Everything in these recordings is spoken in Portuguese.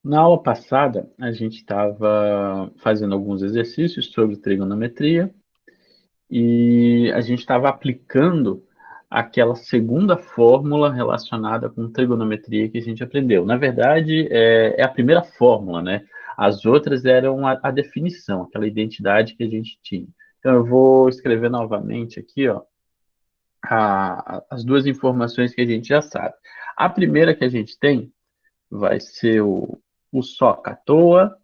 Na aula passada, a gente estava fazendo alguns exercícios sobre trigonometria e a gente estava aplicando aquela segunda fórmula relacionada com trigonometria que a gente aprendeu. Na verdade, é a primeira fórmula, né? As outras eram a definição, aquela identidade que a gente tinha. Então, eu vou escrever novamente aqui, ó, as duas informações que a gente já sabe. A primeira que a gente tem vai ser o soca à toa.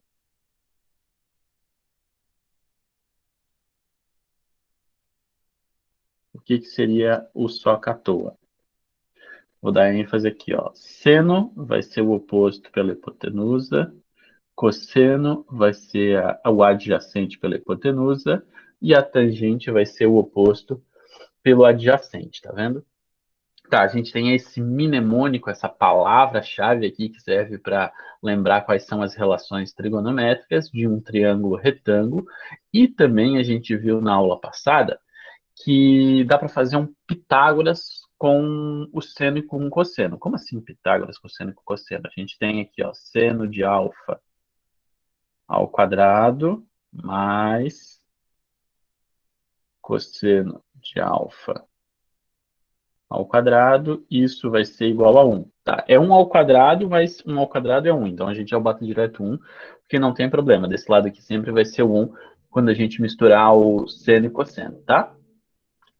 O que que seria o soca à toa? Vou dar ênfase aqui, ó. Seno vai ser o oposto pela hipotenusa, cosseno vai ser o adjacente pela hipotenusa, e a tangente vai ser o oposto pelo adjacente, tá vendo? Tá, a gente tem esse mnemônico, essa palavra-chave aqui que serve para lembrar quais são as relações trigonométricas de um triângulo retângulo, e também a gente viu na aula passada que dá para fazer um Pitágoras com o seno e com o cosseno. Como assim Pitágoras com seno e com cosseno? A gente tem aqui, ó, seno de alfa ao quadrado mais cosseno de alfa ao quadrado, isso vai ser igual a um. Tá? É um ao quadrado, mas um ao quadrado é um. Então a gente já bota direto um, porque não tem problema. Desse lado aqui sempre vai ser o um quando a gente misturar o seno e cosseno, tá?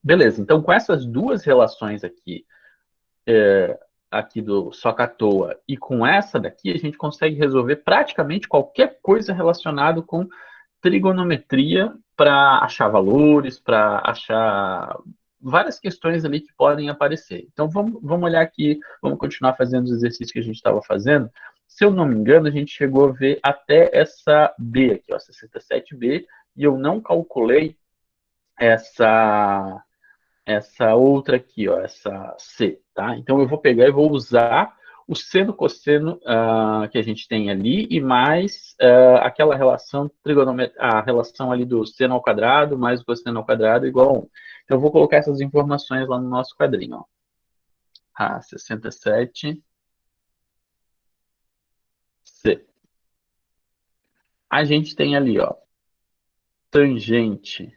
Beleza, então com essas duas relações aqui do Soca-Toa e com essa daqui, a gente consegue resolver praticamente qualquer coisa relacionada com trigonometria para achar valores, para achar várias questões ali que podem aparecer. Então vamos olhar aqui, vamos continuar fazendo os exercícios que a gente estava fazendo. Se eu não me engano, a gente chegou a ver até essa B aqui, ó, 67B, e eu não calculei essa outra aqui, ó, essa C, tá? Então eu vou pegar e vou usar o seno cosseno que a gente tem ali e mais aquela relação trigonométrica, a relação ali do seno ao quadrado mais o cosseno ao quadrado igual a 1. Então eu vou colocar essas informações lá no nosso quadrinho, ó. 67 C. A gente tem ali, ó, tangente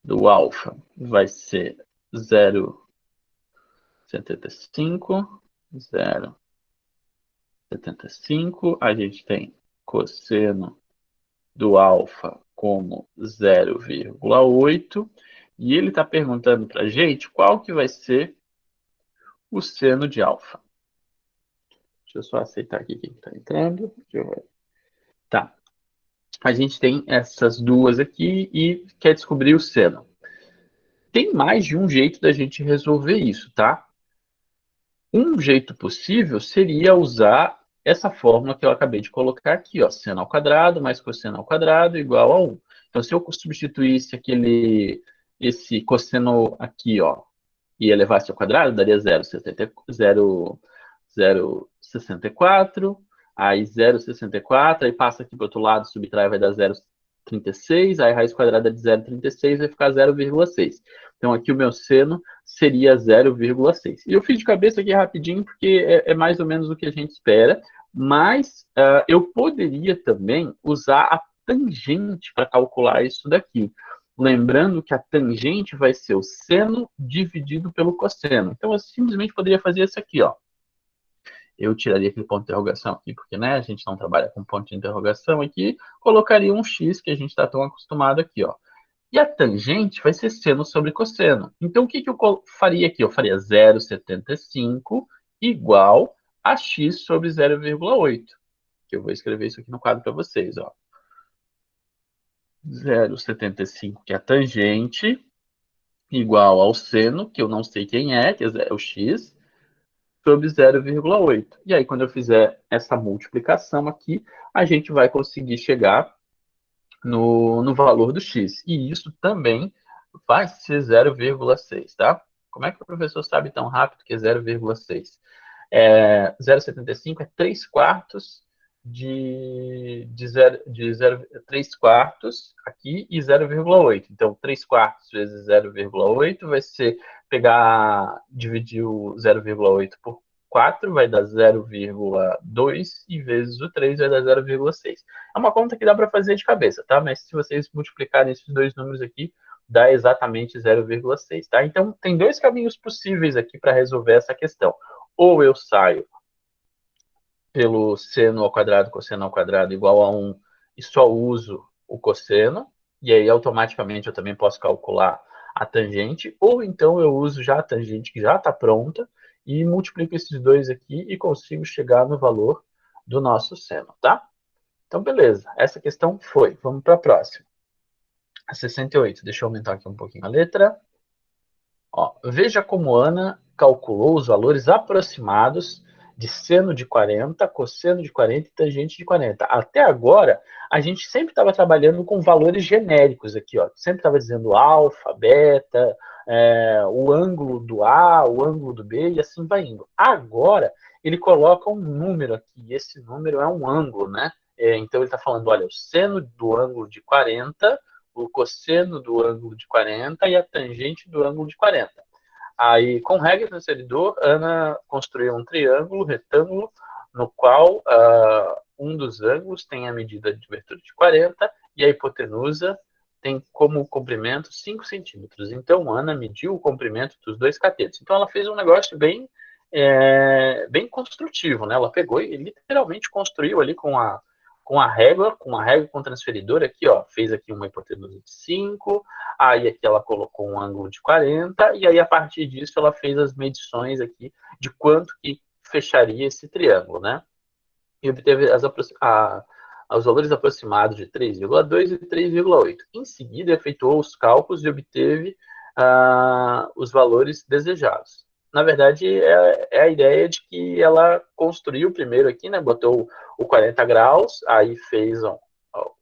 do alfa vai ser 0,75, 0,75. A gente tem cosseno do alfa como 0,8. E ele está perguntando para a gente qual que vai ser o seno de alfa. Deixa eu só aceitar aqui quem está entrando. Tá. A gente tem essas duas aqui e quer descobrir o seno. Tem mais de um jeito da gente resolver isso, tá? Um jeito possível seria usar essa fórmula que eu acabei de colocar aqui, ó, seno ao quadrado mais cosseno ao quadrado igual a 1. Então, se eu substituísse esse cosseno aqui, ó, e elevasse ao quadrado, daria 0,64, aí 0,64, aí passa aqui para o outro lado, subtrai, vai dar 0,36, aí a raiz quadrada de 0,36 vai ficar 0,6. Então aqui o meu seno seria 0,6. E eu fiz de cabeça aqui rapidinho, porque é mais ou menos o que a gente espera, mas eu poderia também usar a tangente para calcular isso daqui. Lembrando que a tangente vai ser o seno dividido pelo cosseno. Então, eu simplesmente poderia fazer isso aqui, ó. Eu tiraria aquele ponto de interrogação aqui, porque né, a gente não trabalha com ponto de interrogação aqui, colocaria um x que a gente está tão acostumado aqui, ó. E a tangente vai ser seno sobre cosseno. Então, o que que eu faria aqui? Eu faria 0,75 igual a x sobre 0,8. Que eu vou escrever isso aqui no quadro para vocês, ó. 0,75, que é a tangente, igual ao seno, que eu não sei quem é, que é o x, sobre 0,8. E aí, quando eu fizer essa multiplicação aqui, a gente vai conseguir chegar no valor do x. E isso também vai ser 0,6, tá? Como é que o professor sabe tão rápido que é 0,6? 0,75 é 3 quartos de 3 quartos aqui e 0,8. Então, 3 quartos vezes 0,8 vai ser dividir o 0,8 por 4 vai dar 0,2 e vezes o 3 vai dar 0,6. É uma conta que dá para fazer de cabeça, tá? Mas se vocês multiplicarem esses dois números aqui, dá exatamente 0,6, tá? Então, tem dois caminhos possíveis aqui para resolver essa questão. Ou eu saio pelo seno ao quadrado, cosseno ao quadrado igual a 1 e só uso o cosseno, e aí automaticamente eu também posso calcular a tangente, ou então eu uso já a tangente que já está pronta e multiplico esses dois aqui e consigo chegar no valor do nosso seno, tá? Então, beleza. Essa questão foi. Vamos para a próxima. A 68. Deixa eu aumentar aqui um pouquinho a letra. Ó, veja como Ana calculou os valores aproximados de seno de 40, cosseno de 40 e tangente de 40. Até agora, a gente sempre estava trabalhando com valores genéricos aqui, ó. Sempre estava dizendo alfa, beta, o ângulo do A, o ângulo do B, e assim vai indo. Agora, ele coloca um número aqui, e esse número é um ângulo, né? Então, ele está falando, olha, o seno do ângulo de 40, o cosseno do ângulo de 40 e a tangente do ângulo de 40. Aí, com regra e transferidor, Ana construiu um triângulo retângulo no qual um dos ângulos tem a medida de abertura de 40 e a hipotenusa tem como comprimento 5 centímetros. Então, Ana mediu o comprimento dos dois catetos. Então, ela fez um negócio bem construtivo, né? Ela pegou e literalmente construiu ali com a régua com transferidor aqui, ó, fez aqui uma hipotenusa de 5, aí aqui ela colocou um ângulo de 40, e aí a partir disso ela fez as medições aqui de quanto que fecharia esse triângulo, né? E obteve os valores aproximados de 3,2 e 3,8. Em seguida, efetuou os cálculos e obteve os valores desejados. Na verdade, é a ideia de que ela construiu primeiro aqui, né? Botou o 40 graus, aí fez o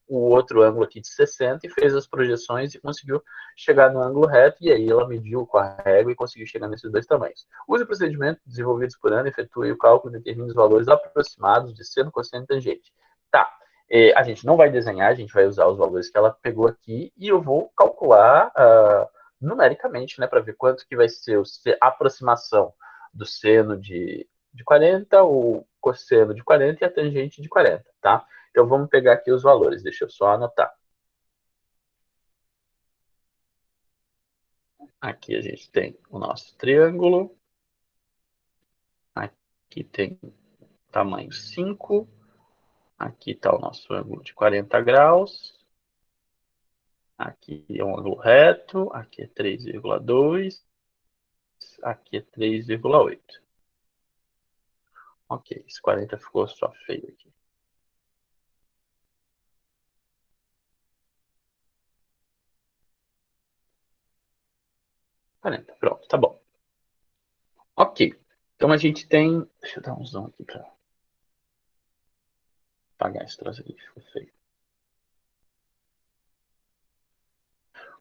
outro ângulo aqui de 60 e fez as projeções e conseguiu chegar no ângulo reto, e aí ela mediu com a régua e conseguiu chegar nesses dois tamanhos. Use o procedimento desenvolvido por Ana, efetue o cálculo e determine os valores aproximados de seno, cosseno e tangente. Tá, a gente não vai desenhar, a gente vai usar os valores que ela pegou aqui e eu vou calcular numericamente, né, para ver quanto que vai ser a aproximação do seno de 40, o cosseno de 40 e a tangente de 40, tá? Então vamos pegar aqui os valores, deixa eu só anotar. Aqui a gente tem o nosso triângulo, aqui tem tamanho 5, aqui está o nosso ângulo de 40 graus, aqui é um ângulo reto, aqui é 3,2, aqui é 3,8. Ok, esse 40 ficou só feio aqui. 40, pronto, tá bom. Ok, então a gente tem... Deixa eu dar um zoom aqui para apagar esse troço aqui que ficou feio.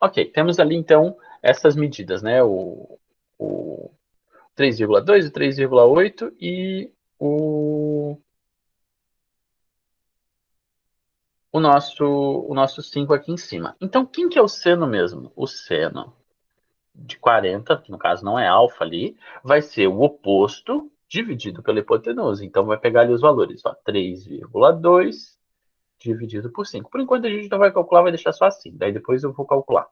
Ok, temos ali então essas medidas, né? O 3,2, o 3,8 e o nosso 5 aqui em cima. Então, quem que é o seno mesmo? O seno de 40, que no caso não é alfa ali, vai ser o oposto dividido pela hipotenusa. Então, vai pegar ali os valores, ó, 3,2 dividido por 5. Por enquanto, a gente não vai calcular, vai deixar só assim. Daí, depois eu vou calcular.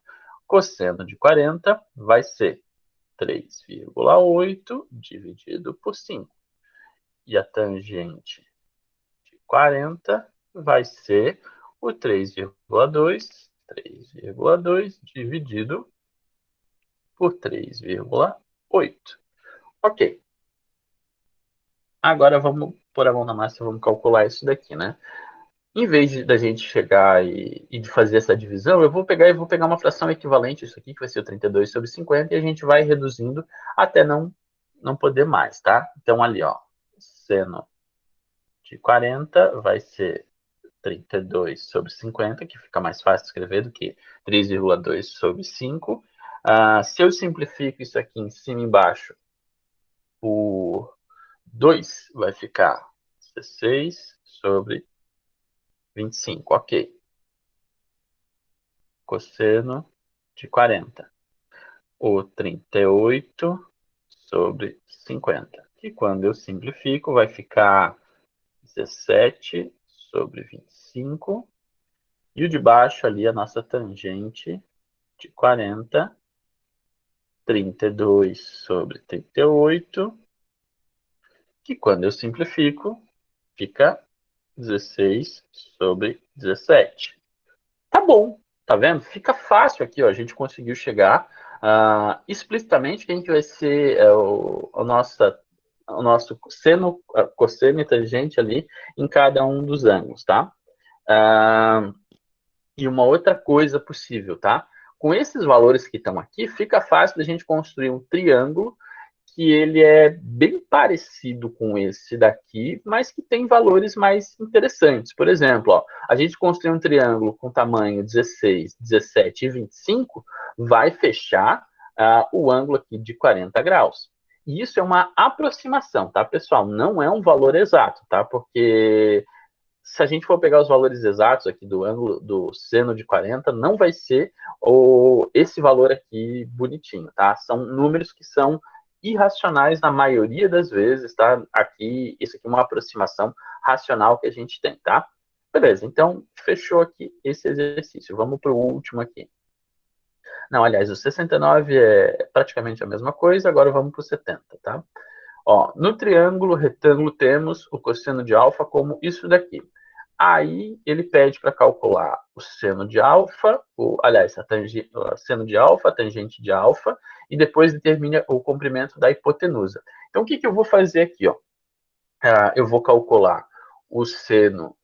Cosseno de 40 vai ser 3,8 dividido por 5. E a tangente de 40 vai ser o 3,2 dividido por 3,8. Ok. Agora vamos pôr a mão na massa e vamos calcular isso daqui, né? Em vez da gente chegar e de fazer essa divisão, eu vou pegar uma fração equivalente a isso aqui, que vai ser o 32 sobre 50, e a gente vai reduzindo até não poder mais, tá? Então, ali, ó, seno de 40 vai ser 32 sobre 50, que fica mais fácil de escrever do que 3,2 sobre 5. Se eu simplifico isso aqui em cima e embaixo por 2, vai ficar 16 sobre 25, ok. Cosseno de 40. O 38 sobre 50, que quando eu simplifico vai ficar 17 sobre 25. E o de baixo ali, a nossa tangente de 40, 32 sobre 38, que quando eu simplifico, fica 16 sobre 17. Tá bom, tá vendo? Fica fácil aqui, ó, a gente conseguiu chegar explicitamente quem que vai ser o nosso seno, cosseno e tangente ali em cada um dos ângulos, tá? E uma outra coisa possível, tá? Com esses valores que estão aqui, fica fácil da gente construir um triângulo que ele é bem parecido com esse daqui, mas que tem valores mais interessantes. Por exemplo, ó, a gente construir um triângulo com tamanho 16, 17 e 25 vai fechar o ângulo aqui de 40 graus. E isso é uma aproximação, tá, pessoal? Não é um valor exato, tá? Porque se a gente for pegar os valores exatos aqui do ângulo do seno de 40, não vai ser esse valor aqui bonitinho, tá? São números que são irracionais na maioria das vezes, tá? Aqui, isso aqui é uma aproximação racional que a gente tem, tá? Beleza, então fechou aqui esse exercício. Vamos para o último aqui. Não, aliás, o 69 é praticamente a mesma coisa, agora vamos para o 70, tá? Ó, no triângulo retângulo temos o cosseno de alfa como isso daqui. Aí ele pede para calcular o seno de alfa, aliás, o seno de alfa, a tangente de alfa, e depois determina o comprimento da hipotenusa. Então, o que, que eu vou fazer aqui? Ó? Eu vou calcular o seno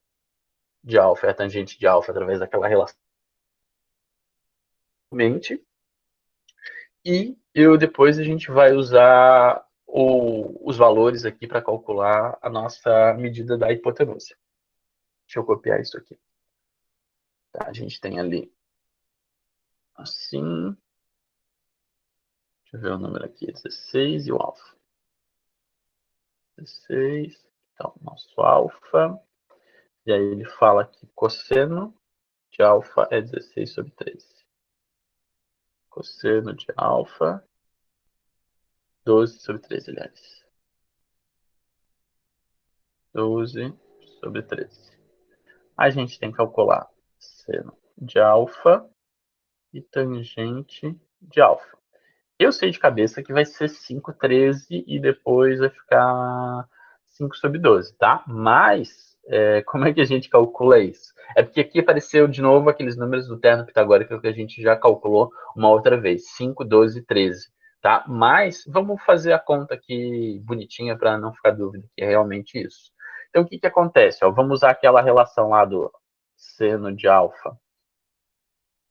de alfa e a tangente de alfa através daquela relação. E depois a gente vai usar os valores aqui para calcular a nossa medida da hipotenusa. Deixa eu copiar isso aqui. Tá, a gente tem ali assim. Deixa eu ver o número aqui, 16 e o alfa. 16, então, nosso alfa. E aí ele fala que cosseno de alfa é 16 sobre 13. Cosseno de alfa, 12 sobre 13, aliás. 12 sobre 13. A gente tem que calcular seno de alfa e tangente de alfa. Eu sei de cabeça que vai ser 5/13 e depois vai ficar 5 sobre 12, tá? Mas, como é que a gente calcula isso? É porque aqui apareceu de novo aqueles números do terno pitagórico que a gente já calculou uma outra vez, 5, 12 e 13, tá? Mas vamos fazer a conta aqui bonitinha para não ficar dúvida que é realmente isso. Então, o que que acontece? Ó, vamos usar aquela relação lá do seno de alfa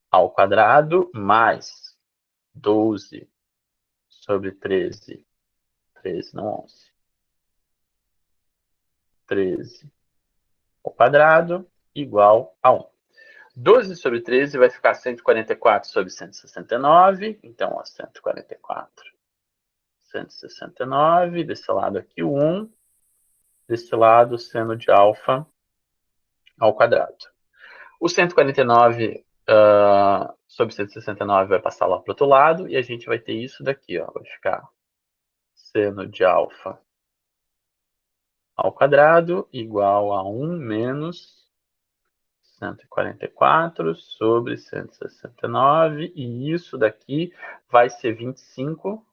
ao quadrado mais 12 sobre 13, 13 não 11, 13 ao quadrado igual a 1. 12 sobre 13 vai ficar 144 sobre 169, então, ó, 144, 169, desse lado aqui o 1, desse lado o seno de alfa ao quadrado. O 149 sobre 169 vai passar lá para o outro lado, e a gente vai ter isso daqui, ó, vai ficar seno de alfa ao quadrado igual a 1 menos 144 sobre 169, e isso daqui vai ser 25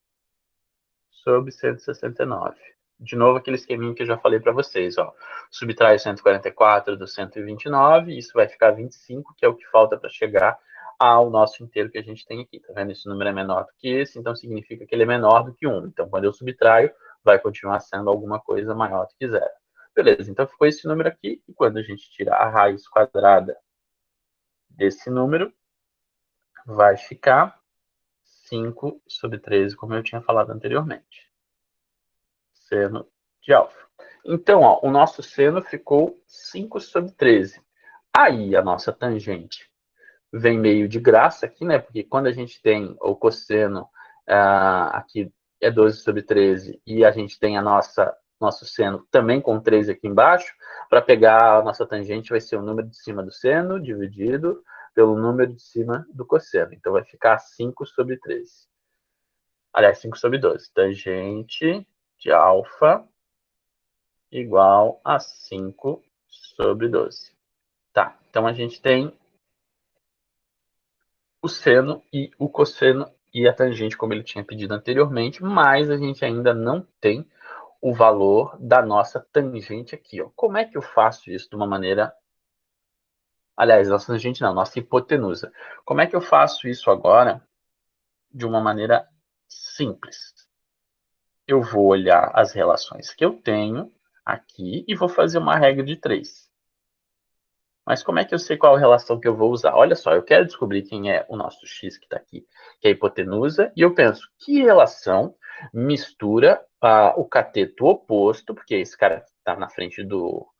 sobre 169. De novo, aquele esqueminha que eu já falei para vocês, ó. Subtrai o 144 do 129, isso vai ficar 25, que é o que falta para chegar ao nosso inteiro que a gente tem aqui. Tá vendo? Esse número é menor do que esse, então significa que ele é menor do que 1. Então, quando eu subtraio, vai continuar sendo alguma coisa maior do que 0. Beleza, então ficou esse número aqui, e quando a gente tirar a raiz quadrada desse número, vai ficar 5 sobre 13, como eu tinha falado anteriormente. Seno de alfa. Então, ó, o nosso seno ficou 5 sobre 13. Aí, a nossa tangente vem meio de graça aqui, né? Porque quando a gente tem o cosseno aqui é 12 sobre 13 e a gente tem nosso seno também com 13 aqui embaixo, para pegar a nossa tangente vai ser o número de cima do seno dividido pelo número de cima do cosseno. Então, vai ficar 5 sobre 13. Aliás, 5 sobre 12. Tangente de alfa igual a 5 sobre 12. Tá, então a gente tem o seno e o cosseno e a tangente, como ele tinha pedido anteriormente, mas a gente ainda não tem o valor da nossa tangente aqui. Ó. Como é que eu faço isso de uma maneira... Aliás, nossa tangente não, nossa hipotenusa. Como é que eu faço isso agora de uma maneira simples? Eu vou olhar as relações que eu tenho aqui e vou fazer uma regra de 3. Mas como é que eu sei qual relação que eu vou usar? Olha só, eu quero descobrir quem é o nosso x que está aqui, que é a hipotenusa, e eu penso, que relação mistura o cateto oposto, porque esse cara está na frente do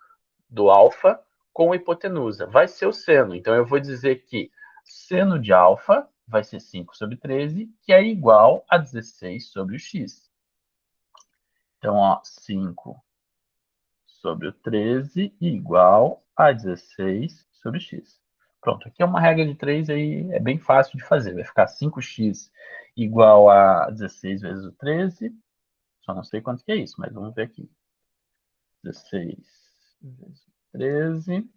alfa, com a hipotenusa? Vai ser o seno. Então eu vou dizer que seno de alfa vai ser 5 sobre 13, que é igual a 16 sobre o x. Então, ó, 5 sobre o 13 igual a 16 sobre x. Pronto, aqui é uma regra de 3, aí é bem fácil de fazer. Vai ficar 5x igual a 16 vezes o 13. Só não sei quanto que é isso, mas vamos ver aqui. 16 vezes o 13.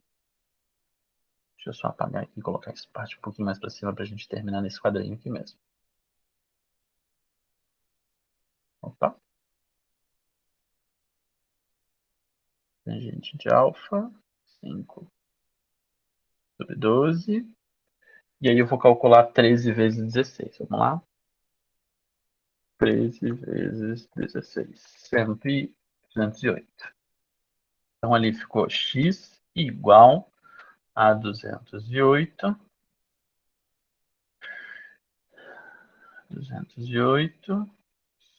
Deixa eu só apagar aqui e colocar essa parte um pouquinho mais para cima para a gente terminar nesse quadrinho aqui mesmo. Opa. Tangente de alfa, 5 sobre 12. E aí eu vou calcular 13 vezes 16. Vamos lá? 13 vezes 16. 208. Então ali ficou x igual a 208. 208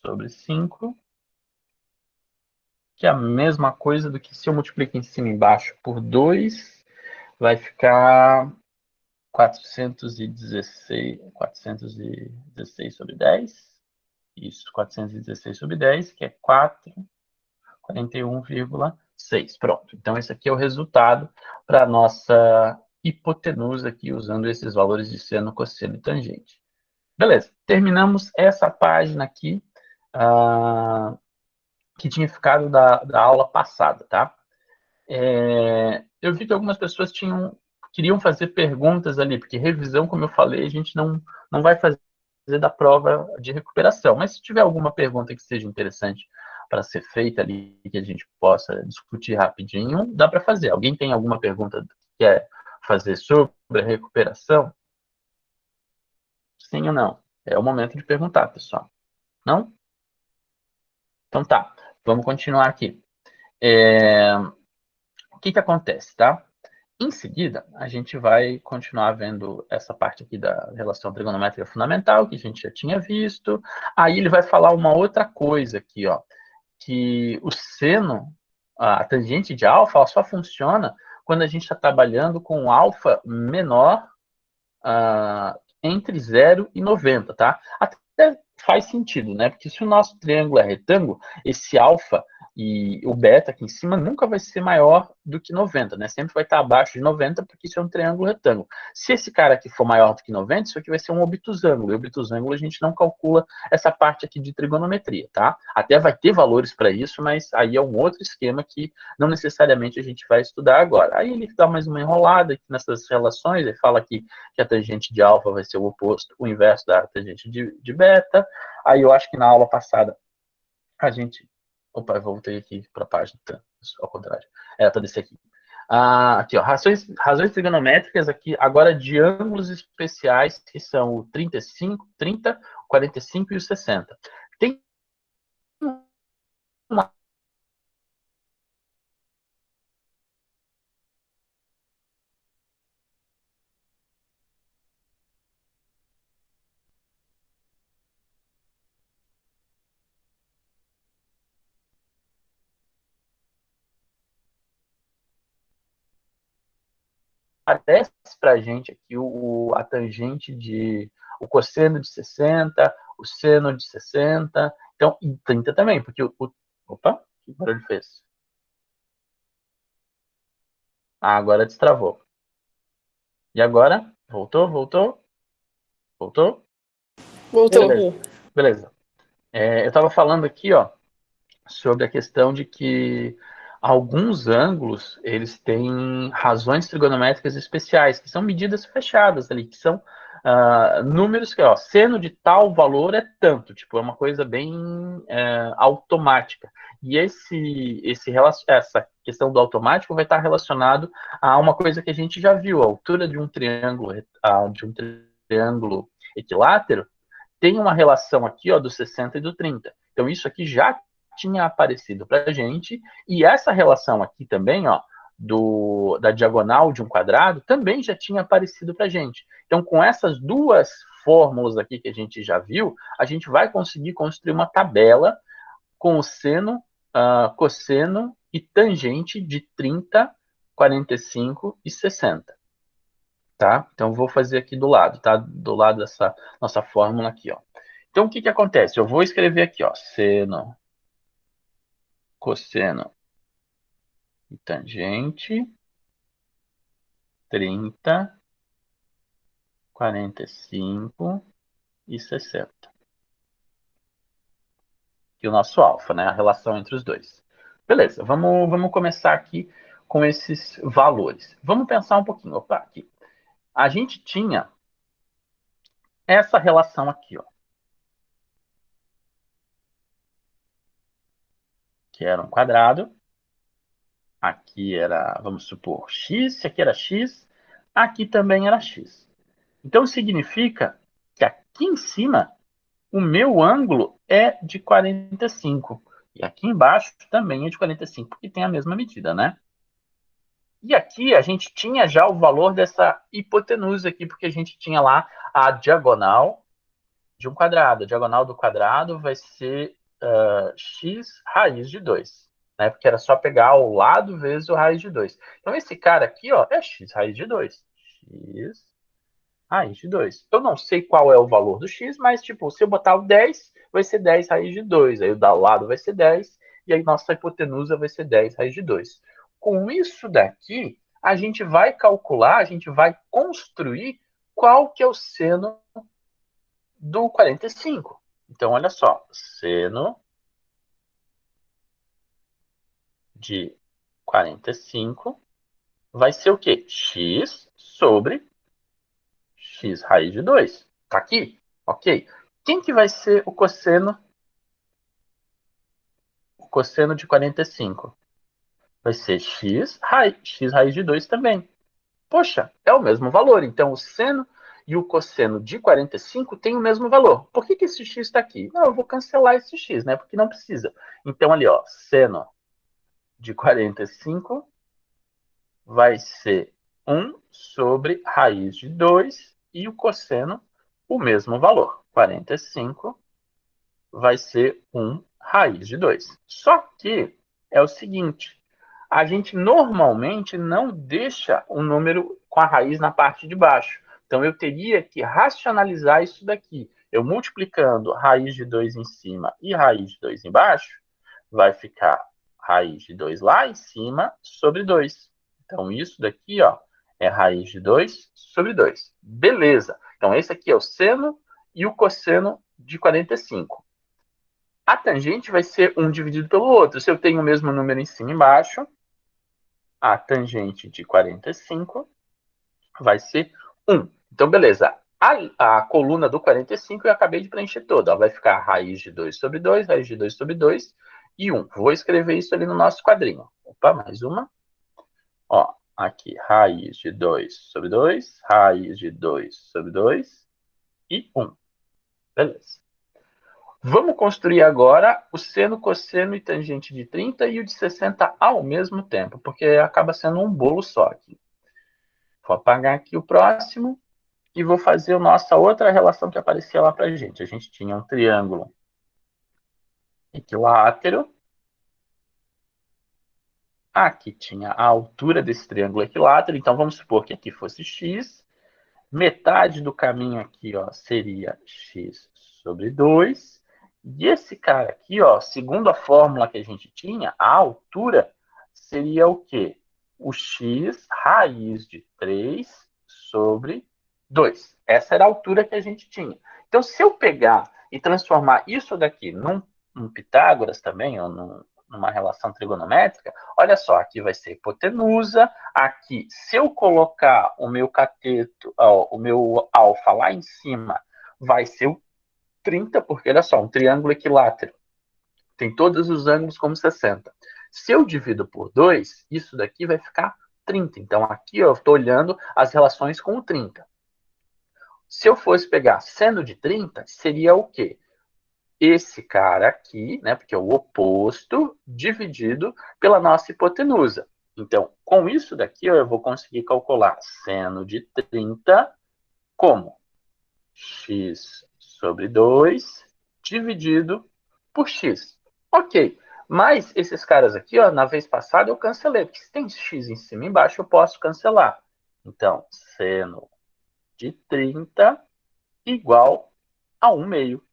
sobre 5. Que é a mesma coisa do que se eu multiplico em cima e embaixo por 2, vai ficar 416 sobre 10. Isso, 416 sobre 10, que é 41,6. Pronto. Então, esse aqui é o resultado para a nossa hipotenusa aqui, usando esses valores de seno, cosseno e tangente. Beleza. Terminamos essa página aqui, que tinha ficado da aula passada, tá? Eu vi que algumas pessoas queriam fazer perguntas ali, porque revisão, como eu falei, a gente não vai fazer da prova de recuperação. Mas se tiver alguma pergunta que seja interessante para ser feita ali, que a gente possa discutir rapidinho, dá para fazer. Alguém tem alguma pergunta que quer fazer sobre a recuperação? Sim ou não? É o momento de perguntar, pessoal. Não? Então tá, vamos continuar aqui. O que acontece, tá? Em seguida, a gente vai continuar vendo essa parte aqui da relação trigonométrica fundamental, que a gente já tinha visto. Aí ele vai falar uma outra coisa aqui, ó, que o seno, a tangente de alfa, só funciona quando a gente está trabalhando com um alfa menor entre 0 e 90, tá? Até faz sentido, né? Porque se o nosso triângulo é retângulo, esse alfa e o beta aqui em cima nunca vai ser maior do que 90, né? Sempre vai estar abaixo de 90, porque isso é um triângulo retângulo. Se esse cara aqui for maior do que 90, isso aqui vai ser um obtusângulo. E obtusângulo a gente não calcula essa parte aqui de trigonometria, tá? Até vai ter valores para isso, mas aí é um outro esquema que não necessariamente a gente vai estudar agora. Aí ele dá mais uma enrolada aqui nessas relações, ele fala aqui que a tangente de alfa vai ser o oposto, o inverso da tangente de beta. Aí eu acho que na aula passada a gente... Opa, eu voltei aqui para a página, ao contrário. Era para descer aqui. Aqui, ó, razões trigonométricas aqui, agora de ângulos especiais, que são o 35, 30, 45 e o 60. Tem uma... Aparece para a gente aqui a tangente o cosseno de 60, o seno de 60, então, e 30 também, porque opa, que barulho fez? Agora destravou. E agora? Voltou, voltou, voltou? Voltou. Beleza, beleza. Eu estava falando aqui, ó, sobre a questão de que alguns ângulos, eles têm razões trigonométricas especiais, que são medidas fechadas ali, que são números que, ó, seno de tal valor é tanto, tipo, é uma coisa bem automática. E essa questão do automático vai estar relacionado a uma coisa que a gente já viu, a altura de um triângulo equilátero tem uma relação aqui, ó, do 60 e do 30. Então, isso aqui já tinha aparecido para a gente, e essa relação aqui também, ó, da diagonal de um quadrado, também já tinha aparecido para a gente. Então, com essas duas fórmulas aqui que a gente já viu, a gente vai conseguir construir uma tabela com o seno, cosseno e tangente de 30, 45 e 60. Tá? Então, vou fazer aqui do lado, tá? Do lado dessa nossa fórmula aqui, ó. Então, o que que acontece? Eu vou escrever aqui, ó, seno, cosseno e tangente, 30, 45 e 60. E o nosso alfa, né? A relação entre os dois. Beleza, vamos começar aqui com esses valores. Vamos pensar um pouquinho. Opa, aqui. A gente tinha essa relação aqui, ó, que era um quadrado. Aqui era, vamos supor, x, aqui era x, aqui também era x. Então, significa que aqui em cima, o meu ângulo é de 45. E aqui embaixo também é de 45, porque tem a mesma medida, né? E aqui a gente tinha já o valor dessa hipotenusa aqui, porque a gente tinha lá a diagonal de um quadrado. A diagonal do quadrado vai ser x raiz de 2. Né? Porque era só pegar o lado vezes o raiz de 2. Então, esse cara aqui, ó, é x raiz de 2. X raiz de 2. Eu não sei qual é o valor do x, mas, tipo, se eu botar o 10, vai ser 10 raiz de 2. Aí o da lado vai ser 10, e aí nossa hipotenusa vai ser 10 raiz de 2. Com isso daqui, a gente vai calcular, a gente vai construir qual que é o seno do 45. Então, olha só, seno de 45 vai ser o quê? X sobre x raiz de 2. Tá aqui? Ok. Quem que vai ser o cosseno? O cosseno de 45 vai ser x raiz de 2 também. Poxa, é o mesmo valor. Então, o seno e o cosseno de 45 têm o mesmo valor. Por que esse x está aqui? Não, eu vou cancelar esse x, né? Porque não precisa. Então, ali, ó, seno de 45 vai ser 1 sobre raiz de 2 e o cosseno, o mesmo valor. 45 vai ser 1 raiz de 2. Só que é o seguinte, a gente normalmente não deixa o número com a raiz na parte de baixo. Então, eu teria que racionalizar isso daqui. Eu multiplicando raiz de 2 em cima e raiz de 2 embaixo, vai ficar raiz de 2 lá em cima sobre 2. Então, isso daqui, ó, é raiz de 2 sobre 2. Beleza. Então, esse aqui é o seno e o cosseno de 45. A tangente vai ser 1 dividido pelo outro. Se eu tenho o mesmo número em cima e embaixo, a tangente de 45 vai ser 1. Então, beleza. A coluna do 45 eu acabei de preencher toda. Ó, vai ficar raiz de 2 sobre 2, raiz de 2 sobre 2 e 1. Vou escrever isso ali no nosso quadrinho. Opa, mais uma. Ó, aqui, raiz de 2 sobre 2, raiz de 2 sobre 2 e 1. Beleza. Vamos construir agora o seno, cosseno e tangente de 30 e o de 60 ao mesmo tempo, porque acaba sendo um bolo só aqui. Vou apagar aqui o próximo e vou fazer a nossa outra relação que aparecia lá para a gente. A gente tinha um triângulo equilátero. Aqui tinha a altura desse triângulo equilátero. Então, vamos supor que aqui fosse x. Metade do caminho aqui, ó, seria x sobre 2. E esse cara aqui, ó, segundo a fórmula que a gente tinha, a altura seria o quê? O x raiz de 3 sobre 2. Essa era a altura que a gente tinha. Então, se eu pegar e transformar isso daqui num Pitágoras também, ou numa relação trigonométrica, olha só, aqui vai ser hipotenusa, aqui, se eu colocar o meu cateto, ó, o meu alfa lá em cima, vai ser o 30, porque olha só, um triângulo equilátero tem todos os ângulos como 60. Se eu divido por 2, isso daqui vai ficar 30. Então aqui eu estou olhando as relações com o 30. Se eu fosse pegar seno de 30, seria o quê? Esse cara aqui, né, porque é o oposto, dividido pela nossa hipotenusa. Então, com isso daqui, eu vou conseguir calcular seno de 30 como x sobre 2 dividido por x. Ok, mas esses caras aqui, ó, na vez passada eu cancelei, porque se tem x em cima e embaixo, eu posso cancelar. Então, seno de 30 igual a 1 meio.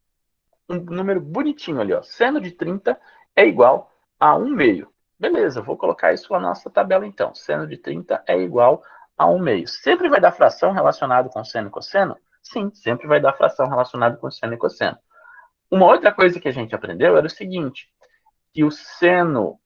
Um número bonitinho ali, ó. Seno de 30 é igual a 1 meio. Beleza, vou colocar isso na nossa tabela então. Seno de 30 é igual a 1 meio. Sempre vai dar fração relacionada com seno e cosseno? Sim, sempre vai dar fração relacionada com seno e cosseno. Uma outra coisa que a gente aprendeu era o seguinte, que o seno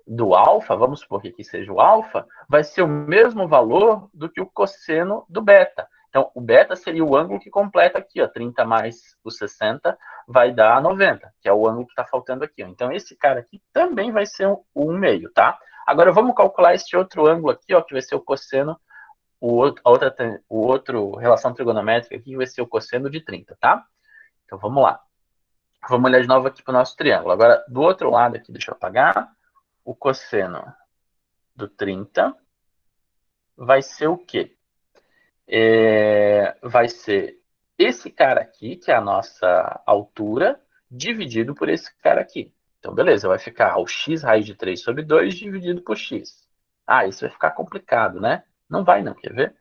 do alfa, vamos supor que aqui seja o alfa, vai ser o mesmo valor do que o cosseno do beta. Então, o beta seria o ângulo que completa aqui, ó, 30 mais o 60 vai dar 90, que é o ângulo que está faltando aqui. Ó. Então, esse cara aqui também vai ser o 1 meio, tá? Agora, vamos calcular esse outro ângulo aqui, ó, que vai ser o cosseno, o outro relação trigonométrica aqui, que vai ser o cosseno de 30, tá? Então, vamos lá. Vamos olhar de novo aqui para o nosso triângulo. Agora, do outro lado aqui, deixa eu apagar. O cosseno do 30 vai ser o quê? Vai ser esse cara aqui, que é a nossa altura, dividido por esse cara aqui. Então, beleza, vai ficar o x raiz de 3 sobre 2 dividido por x. Ah, isso vai ficar complicado, né? Não vai não, quer ver?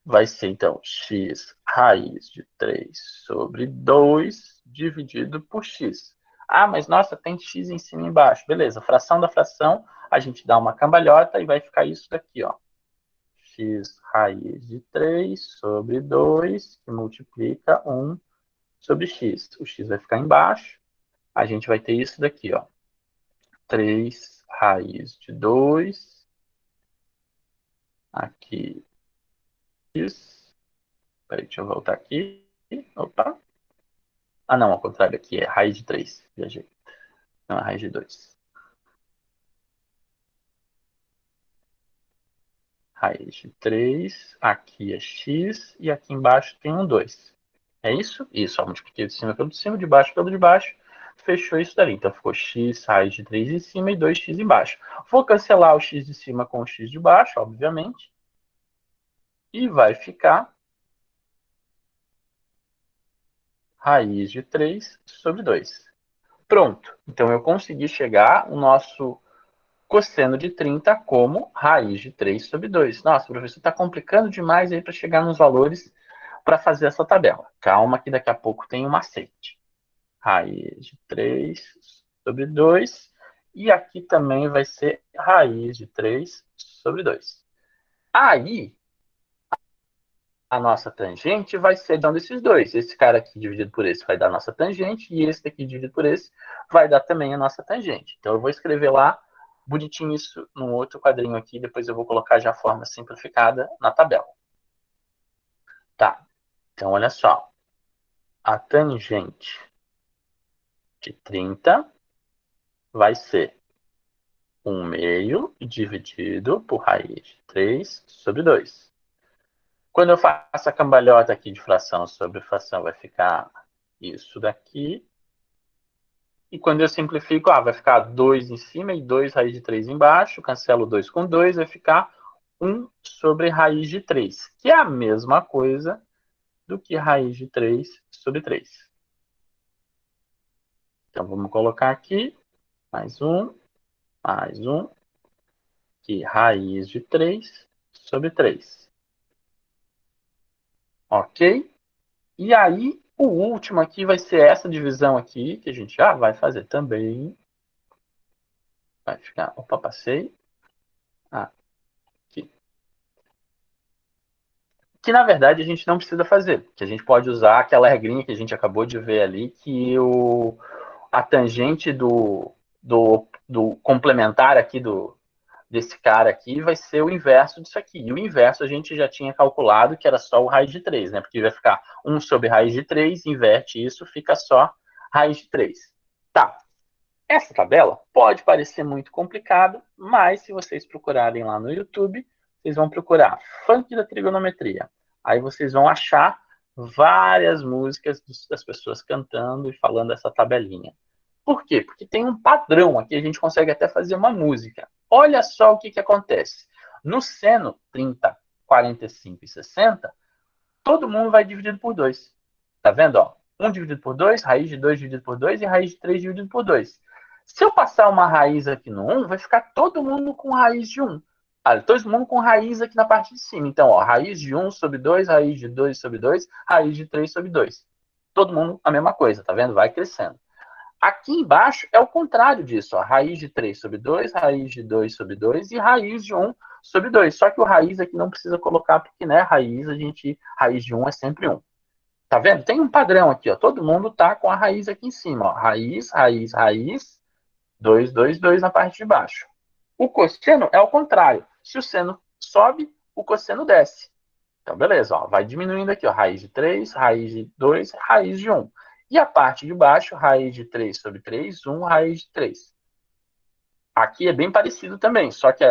Vai ser, então, x raiz de 3 sobre 2 dividido por x. Ah, mas nossa, tem x em cima e embaixo. Beleza, fração da fração, a gente dá uma cambalhota e vai ficar isso daqui, ó. X raiz de 3 sobre 2, que multiplica 1 sobre x. O x vai ficar embaixo, a gente vai ter isso daqui, ó. 3 raiz de 2, aqui, x. Peraí, deixa eu voltar aqui. Opa. Ah, não, ao contrário, aqui é raiz de 3. Viajei. Não, é raiz de 2. Raiz de 3. Aqui é x. E aqui embaixo tem um 2. É isso? Isso. Ó, multipliquei de cima pelo de cima, de baixo pelo de baixo. Fechou isso dali. Então ficou x raiz de 3 em cima e 2x embaixo. Vou cancelar o x de cima com o x de baixo, obviamente. E vai ficar raiz de 3 sobre 2. Pronto. Então eu consegui chegar o nosso cosseno de 30 como raiz de 3 sobre 2. Nossa, professor, está complicando demais aí para chegar nos valores para fazer essa tabela. Calma que daqui a pouco tem um macete. Raiz de 3 sobre 2. E aqui também vai ser raiz de 3 sobre 2. Aí, a nossa tangente vai ser dando esses dois. Esse cara aqui dividido por esse vai dar a nossa tangente, e esse aqui dividido por esse vai dar também a nossa tangente. Então, eu vou escrever lá bonitinho isso num outro quadrinho aqui, depois eu vou colocar já a forma simplificada na tabela. Tá, então olha só. A tangente de 30 vai ser 1 meio dividido por raiz de 3 sobre 2. Quando eu faço a cambalhota aqui de fração sobre fração, vai ficar isso daqui. E quando eu simplifico, vai ficar 2 em cima e 2 raiz de 3 embaixo. Cancelo 2 com 2, vai ficar 1 sobre raiz de 3, que é a mesma coisa do que raiz de 3 sobre 3. Então, vamos colocar aqui mais um, que raiz de 3 sobre 3. Ok? E aí, o último aqui vai ser essa divisão aqui, que a gente já vai fazer também. Vai ficar, opa, passei. Aqui. que na verdade a gente não precisa fazer, que a gente pode usar aquela regrinha que a gente acabou de ver ali, que a tangente do complementar aqui desse cara aqui vai ser o inverso disso aqui. E o inverso a gente já tinha calculado que era só o raiz de 3, né? Porque vai ficar 1 sobre raiz de 3, inverte isso, fica só raiz de 3. Tá. Essa tabela pode parecer muito complicada, mas se vocês procurarem lá no YouTube, vocês vão procurar funk da trigonometria. Aí vocês vão achar várias músicas das pessoas cantando e falando essa tabelinha. Por quê? Porque tem um padrão aqui, a gente consegue até fazer uma música. Olha só o que acontece. No seno 30, 45 e 60, todo mundo vai dividido por 2. Tá vendo? Ó? 1 dividido por 2, raiz de 2 dividido por 2 e raiz de 3 dividido por 2. Se eu passar uma raiz aqui no 1, vai ficar todo mundo com raiz de 1. Todo mundo com raiz aqui na parte de cima. Então, ó, raiz de 1 sobre 2, raiz de 2 sobre 2, raiz de 3 sobre 2. Todo mundo a mesma coisa, tá vendo? Vai crescendo. Aqui embaixo é o contrário disso, ó. Raiz de 3 sobre 2, raiz de 2 sobre 2 e raiz de 1 sobre 2. Só que o raiz aqui não precisa colocar, porque, né, raiz de 1 é sempre 1. Tá vendo? Tem um padrão aqui, ó. Todo mundo tá com a raiz aqui em cima, ó. Raiz, raiz, raiz, 2, 2, 2 na parte de baixo. O cosseno é o contrário. Se o seno sobe, o cosseno desce. Então, beleza, ó. Vai diminuindo aqui, ó. Raiz de 3, raiz de 2, raiz de 1. E a parte de baixo, raiz de 3 sobre 3, 1, raiz de 3. Aqui é bem parecido também, só que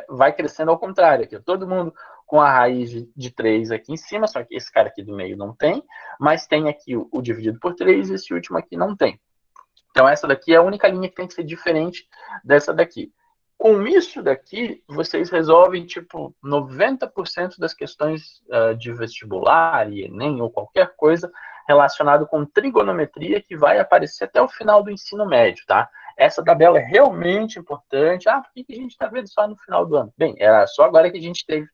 vai crescendo ao contrário. Aqui, todo mundo com a raiz de 3 aqui em cima, só que esse cara aqui do meio não tem, mas tem aqui o dividido por 3 e esse último aqui não tem. Então essa daqui é a única linha que tem que ser diferente dessa daqui. Com isso daqui, vocês resolvem, tipo, 90% das questões de vestibular, e Enem ou qualquer coisa relacionado com trigonometria que vai aparecer até o final do ensino médio, tá? Essa tabela é realmente importante. Ah, por que a gente está vendo só no final do ano? Bem, era só agora que a gente teve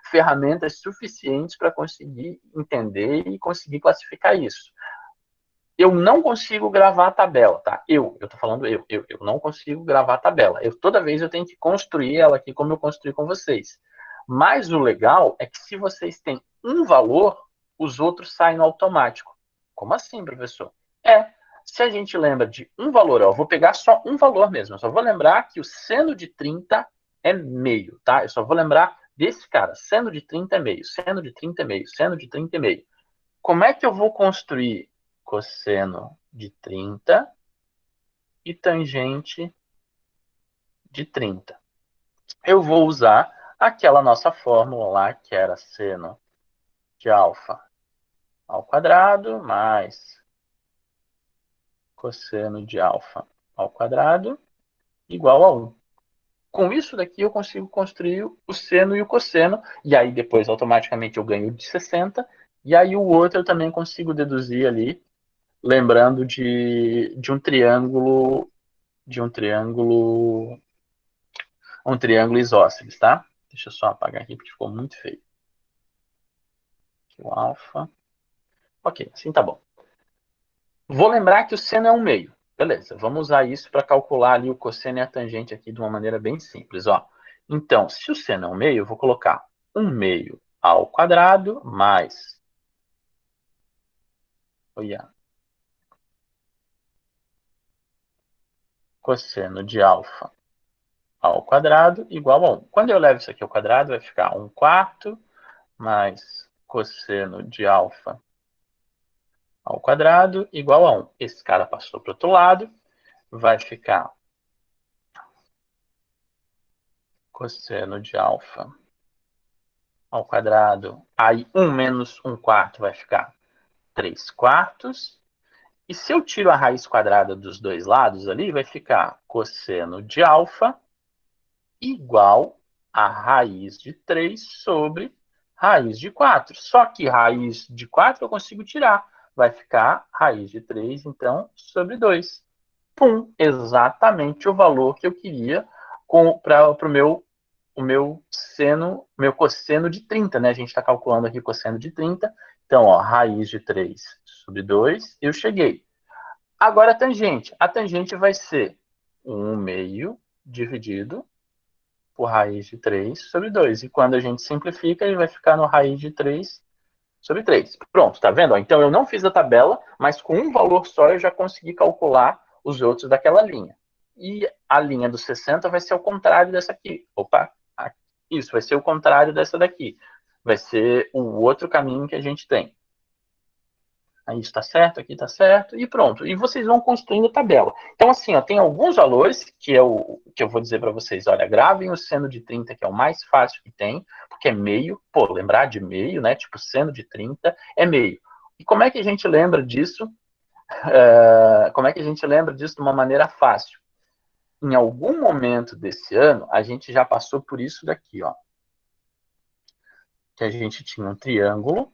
ferramentas suficientes para conseguir entender e conseguir classificar isso. Eu não consigo gravar a tabela, tá? Eu tô falando eu não consigo gravar a tabela. Toda vez eu tenho que construir ela aqui como eu construí com vocês. Mas o legal é que se vocês têm um valor, os outros saem no automático. Como assim, professor? Se a gente lembra de um valor, eu vou pegar só um valor mesmo. Eu só vou lembrar que o seno de 30 é meio, tá? Eu só vou lembrar desse cara. Seno de 30 é meio, seno de 30 é meio, seno de 30 é meio. Como é que eu vou construir cosseno de 30 e tangente de 30? Eu vou usar aquela nossa fórmula lá, que era seno de alfa ao quadrado mais cosseno de alfa ao quadrado igual a 1. Com isso daqui eu consigo construir o seno e o cosseno, e aí depois automaticamente eu ganho de 60, e aí o outro eu também consigo deduzir ali, lembrando de um triângulo isósceles, tá? Deixa eu só apagar aqui porque ficou muito feio. Aqui o alfa. Ok, assim tá bom. Vou lembrar que o seno é um meio. Beleza, vamos usar isso para calcular ali o cosseno e a tangente aqui de uma maneira bem simples, ó. Então, se o seno é um meio, eu vou colocar um meio ao quadrado mais... Olha. Cosseno de alfa ao quadrado igual a 1. Quando eu levo isso aqui ao quadrado, vai ficar 1 quarto mais cosseno de alfa ao quadrado igual a 1. Esse cara passou para o outro lado, vai ficar cosseno de alfa ao quadrado. Aí 1 menos 1 quarto vai ficar 3 quartos. E se eu tiro a raiz quadrada dos dois lados ali, vai ficar cosseno de alfa igual a raiz de 3 sobre raiz de 4. Só que raiz de 4 eu consigo tirar. Vai ficar raiz de 3, então, sobre 2. Pum, exatamente o valor que eu queria para o meu cosseno de 30, né? A gente está calculando aqui o cosseno de 30. Então, ó, raiz de 3 sobre 2, eu cheguei. Agora a tangente. A tangente vai ser 1 meio dividido por raiz de 3 sobre 2. E quando a gente simplifica, ele vai ficar no raiz de 3 sobre 3. Pronto, tá vendo? Então eu não fiz a tabela, mas com um valor só eu já consegui calcular os outros daquela linha. E a linha dos 60 vai ser o contrário dessa aqui. Opa, isso vai ser o contrário dessa daqui. Vai ser o outro caminho que a gente tem. Aí está certo, aqui está certo, e pronto. E vocês vão construindo a tabela. Então, assim, ó, tem alguns valores que eu vou dizer para vocês. Olha, gravem o seno de 30, que é o mais fácil que tem, porque é meio. Pô, lembrar de meio, né? Tipo, seno de 30 é meio. E como é que a gente lembra disso? Como é que a gente lembra disso de uma maneira fácil? Em algum momento desse ano, a gente já passou por isso daqui, ó. Que a gente tinha um triângulo,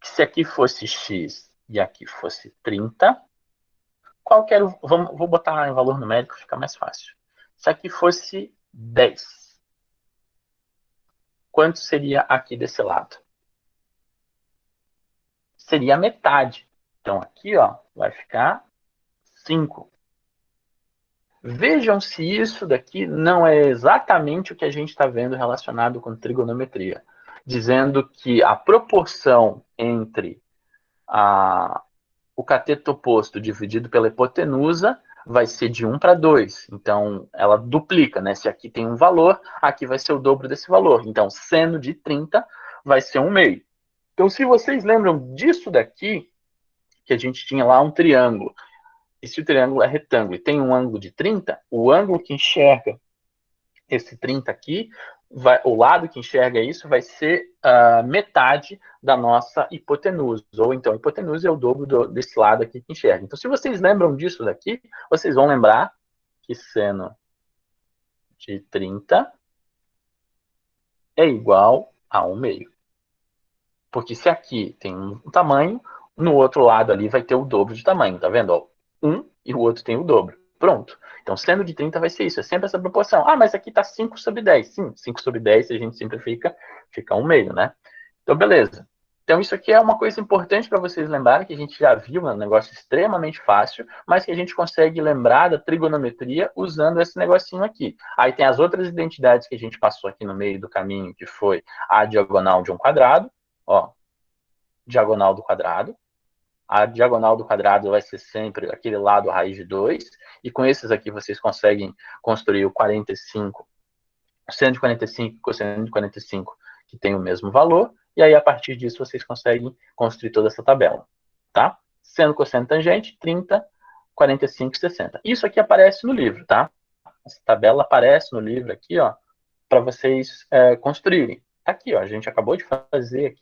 que se aqui fosse x e aqui fosse 30, qualquer. Vou botar em valor numérico, fica mais fácil. Se aqui fosse 10, quanto seria aqui desse lado? Seria a metade. Então aqui, ó, vai ficar 5. Vejam se isso daqui não é exatamente o que a gente está vendo relacionado com trigonometria. Dizendo que a proporção entre o cateto oposto dividido pela hipotenusa vai ser de 1 para 2. Então, ela duplica, né? Se aqui tem um valor, aqui vai ser o dobro desse valor. Então, seno de 30 vai ser 1 meio. Então, se vocês lembram disso daqui, que a gente tinha lá um triângulo, e se o triângulo é retângulo e tem um ângulo de 30, o ângulo que enxerga esse 30 aqui, o lado que enxerga isso vai ser metade da nossa hipotenusa. Ou então, a hipotenusa é o dobro desse lado aqui que enxerga. Então, se vocês lembram disso daqui, vocês vão lembrar que seno de 30 é igual a 1 meio. Porque se aqui tem um tamanho, no outro lado ali vai ter o dobro de tamanho, tá vendo? Ó, 1 e o outro tem o dobro. Pronto. Então, seno de 30 vai ser isso. É sempre essa proporção. Ah, mas aqui está 5 sobre 10. Sim, 5 sobre 10, se a gente simplifica, fica 1 meio, né? Então, beleza. Então, isso aqui é uma coisa importante para vocês lembrarem, que a gente já viu, é um negócio extremamente fácil, mas que a gente consegue lembrar da trigonometria usando esse negocinho aqui. Aí tem as outras identidades que a gente passou aqui no meio do caminho, que foi a diagonal de um quadrado, ó, diagonal do quadrado. A diagonal do quadrado vai ser sempre aquele lado raiz de 2, e com esses aqui vocês conseguem construir o 45, o seno de 45 e o cosseno de 45, que tem o mesmo valor, e aí a partir disso vocês conseguem construir toda essa tabela, tá? Seno, cosseno, tangente, 30, 45 e 60. Isso aqui aparece no livro, tá? Essa tabela aparece no livro aqui, ó, para vocês construírem. Tá aqui, ó, a gente acabou de fazer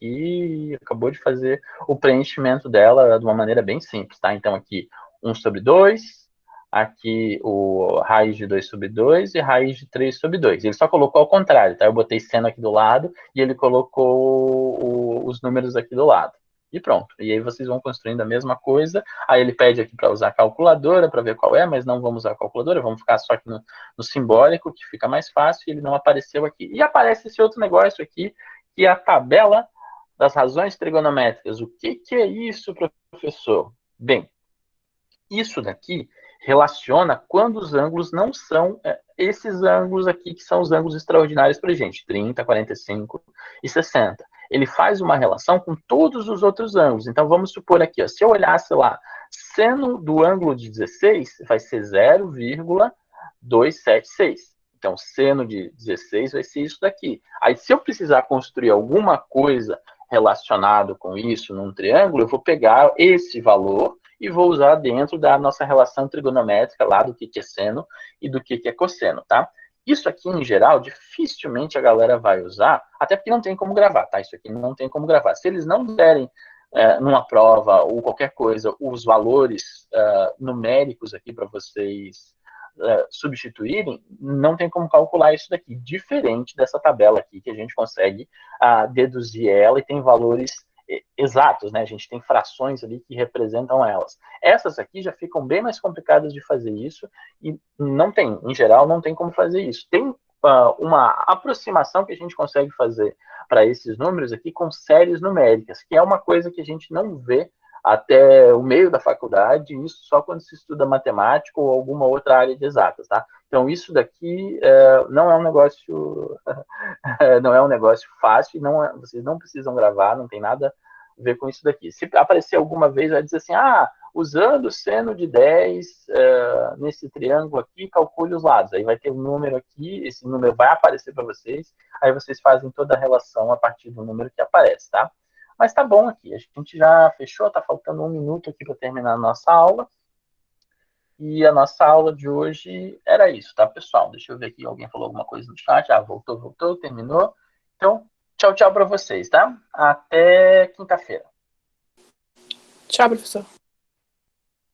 o preenchimento dela de uma maneira bem simples, tá? Então aqui 1 sobre 2, aqui o raiz de 2 sobre 2 e raiz de 3 sobre 2. Ele só colocou ao contrário, tá? Eu botei seno aqui do lado e ele colocou os números aqui do lado. E pronto. E aí vocês vão construindo a mesma coisa. Aí ele pede aqui para usar a calculadora para ver qual é, mas não vamos usar a calculadora, vamos ficar só aqui no simbólico, que fica mais fácil, e ele não apareceu aqui. E aparece esse outro negócio aqui, que é a tabela das razões trigonométricas. O que é isso, professor? Bem, isso daqui relaciona quando os ângulos não são esses ângulos aqui, que são os ângulos extraordinários para a gente, 30, 45 e 60. Ele faz uma relação com todos os outros ângulos. Então, vamos supor aqui, ó, se eu olhasse lá, seno do ângulo de 16 vai ser 0,276. Então, seno de 16 vai ser isso daqui. Aí, se eu precisar construir alguma coisa relacionado com isso num triângulo, eu vou pegar esse valor e vou usar dentro da nossa relação trigonométrica lá do que é seno e do que é cosseno, tá? Isso aqui, em geral, dificilmente a galera vai usar, até porque não tem como gravar, tá? Isso aqui não tem como gravar. Se eles não derem numa prova ou qualquer coisa, os valores numéricos aqui para vocês substituírem, não tem como calcular isso daqui, diferente dessa tabela aqui, que a gente consegue deduzir ela e tem valores exatos, né? A gente tem frações ali que representam elas. Essas aqui já ficam bem mais complicadas de fazer isso e não tem, em geral, não tem como fazer isso. Tem uma aproximação que a gente consegue fazer para esses números aqui com séries numéricas, que é uma coisa que a gente não vê até o meio da faculdade, isso só quando se estuda matemática ou alguma outra área de exatas, tá? Então, isso daqui não é um negócio não é um negócio fácil, vocês não precisam gravar, não tem nada a ver com isso daqui. Se aparecer alguma vez, vai dizer assim, usando seno de 10 nesse triângulo aqui, calcule os lados. Aí vai ter um número aqui, esse número vai aparecer para vocês, aí vocês fazem toda a relação a partir do número que aparece, tá? Mas tá bom aqui, a gente já fechou, tá faltando 1 minuto aqui para terminar a nossa aula. E a nossa aula de hoje era isso, tá, pessoal? Deixa eu ver aqui, alguém falou alguma coisa no chat. Voltou, terminou. Então, tchau, tchau para vocês, tá? Até quinta-feira. Tchau, professor.